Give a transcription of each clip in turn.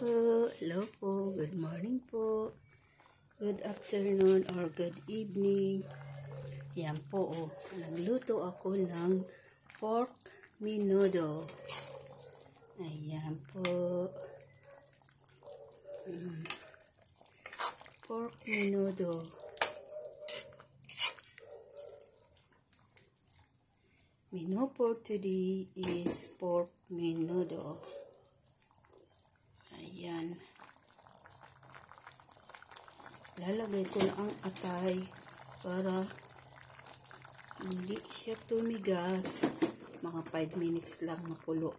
Hello po, good morning po, good afternoon or good evening. Yan po, nagluto ako ng pork menudo. Ayan po, pork menudo. Menu for today is pork menudo. Ayan. Lalagay ko na ang atay para hindi siya tumigas. Mga 5 minutes lang makulo.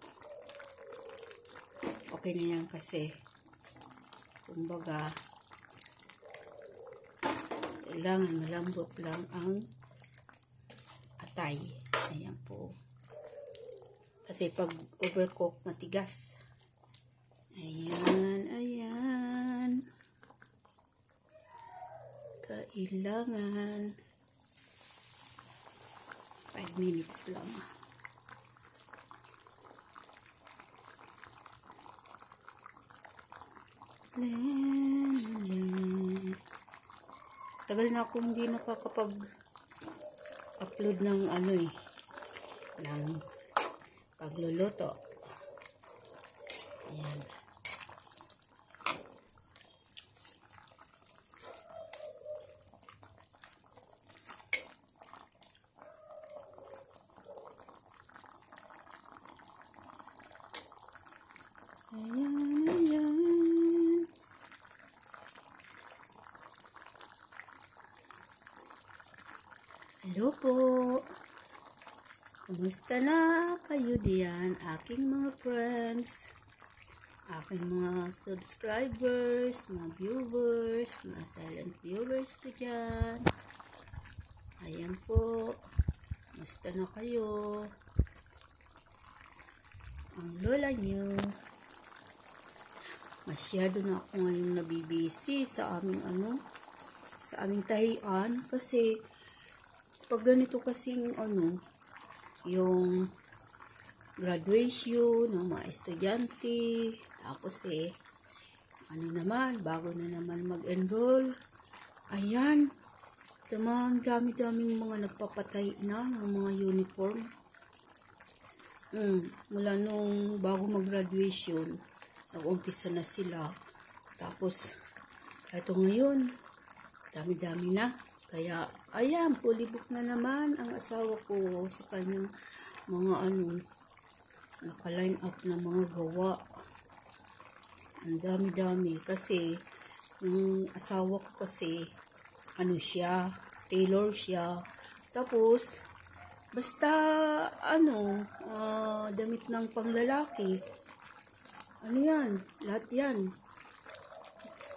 Okay na yan kasi kumbaga kailangan malambot lang ang atay. Ayan po. Kasi pag overcook matigas. Ayan, ayan. Kailangan 5 minutes lang. Tagal na akong hindi nakakapag-upload ng ng pagluluto. Ayan. Ayan, ayan. Hello po. Kumusta na kayo diyan, aking mga friends, aking mga subscribers, mga viewers, mga silent viewers ko dyan. Ayan po. Kumusta na kayo? Ang lola nyo. Masyado na ako ngayong nabibisi sa aming sa aming tahian kasi pag ganito kasing yung graduation ng mga estudyante, tapos bago na naman mag-enroll. Ayan, dami-daming mga nagpapatay na ng mga uniform. Mula nung bago mag-graduation, nag-umpisa na sila. Tapos, eto ngayon, dami-dami na. Kaya, ayan, fully book na naman ang asawa ko sa kanyang mga naka-line up na mga gawa. Ang dami-dami. Kasi, yung asawa ko kasi, tailor siya. Tapos, basta, damit ng panglalaki. Yan, lahat yan.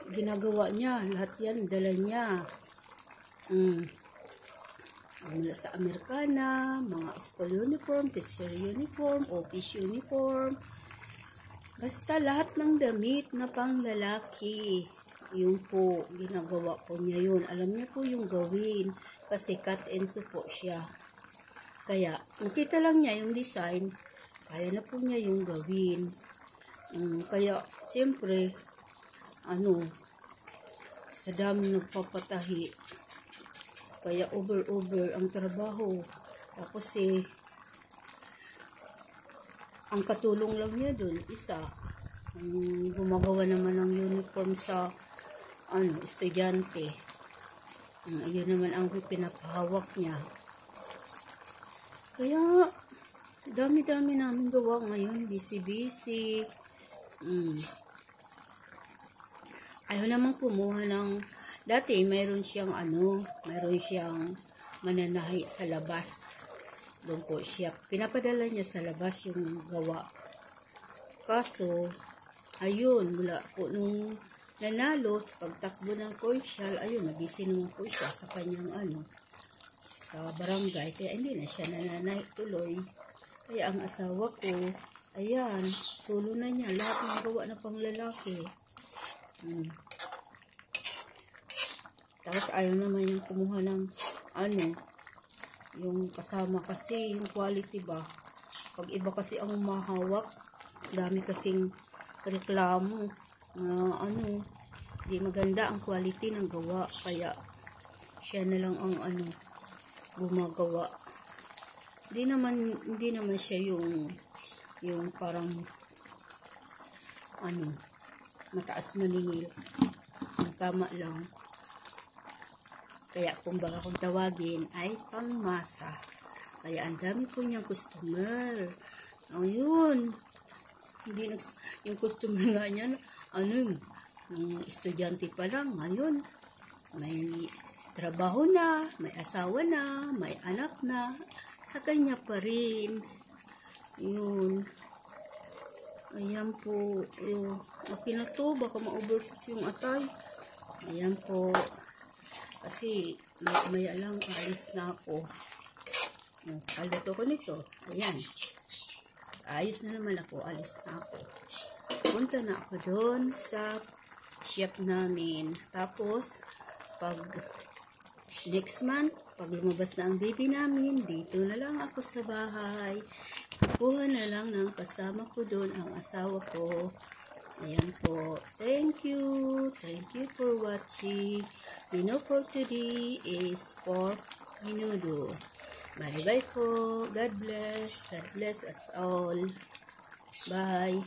Ginagawa niya, lahat yan, dala niya. Mula sa Amerikana, mga school uniform, teacher uniform, office uniform. Basta lahat ng damit na panglalaki. Yun po, ginagawa po niya yun. Alam niya po yung gawin. Kasi cut and sew po siya. Kaya, nakita lang niya yung design. Kaya na po niya yung gawin. Kaya, siyempre, sa dami nagpapatahi. Kaya over ang trabaho. Tapos ang katulong lang niya dun, isa. Gumagawa naman ng uniform sa estudyante. Ayun naman ang pinapahawak niya. Kaya dami-dami namin gawa ngayon. Busy. Ayaw naman kumuha ng dati mayroon siyang mananahi sa labas. Doon po siya, pinapadala niya sa labas yung gawa. Kaso, ayun, mula po nung nanalo sa pagtakbo ng Coycial, ayun, nabisi naman po siya sa kanyang sa barangay. Kaya hindi na siya nananahi tuloy. Kaya ang asawa ko, ayan, solo na niya, lahat ng gawa na panglalaki. Tapos ayaw naman yung kumuha ng yung kasama kasi yung quality ba. Pag iba kasi ang mahawak, dami kasing reklamo. di maganda ang quality ng gawa, kaya siya na lang ang gumagawa. Hindi naman siya yung parang mataas maningil. Ang tama lang. Kaya kumbaga kung tawagin ay pangmasa. Kaya ang dami po niyang customer. Ayun. Yung customer nga niya, estudyante pa lang. Ngayon, may trabaho na, may asawa na, may anak na. Sa kanya pa rin. Yun. Ayan po. Okay na to. Baka ma-overcook yung atay. Ayan po. Kasi maya lang alis na ako. Kaluto ko nito. Ayan. Ayos na naman ako. Alis na ako. Punta na ako doon sa shop namin. Tapos, pag next month, pag lumabas na ang baby namin, dito na lang ako sa bahay. Kukuha na lang ng kasama ko doon ang asawa ko. Ayan po. Thank you. Thank you for watching. Menu for today is pork menudo. Bye-bye po. God bless. God bless us all. Bye.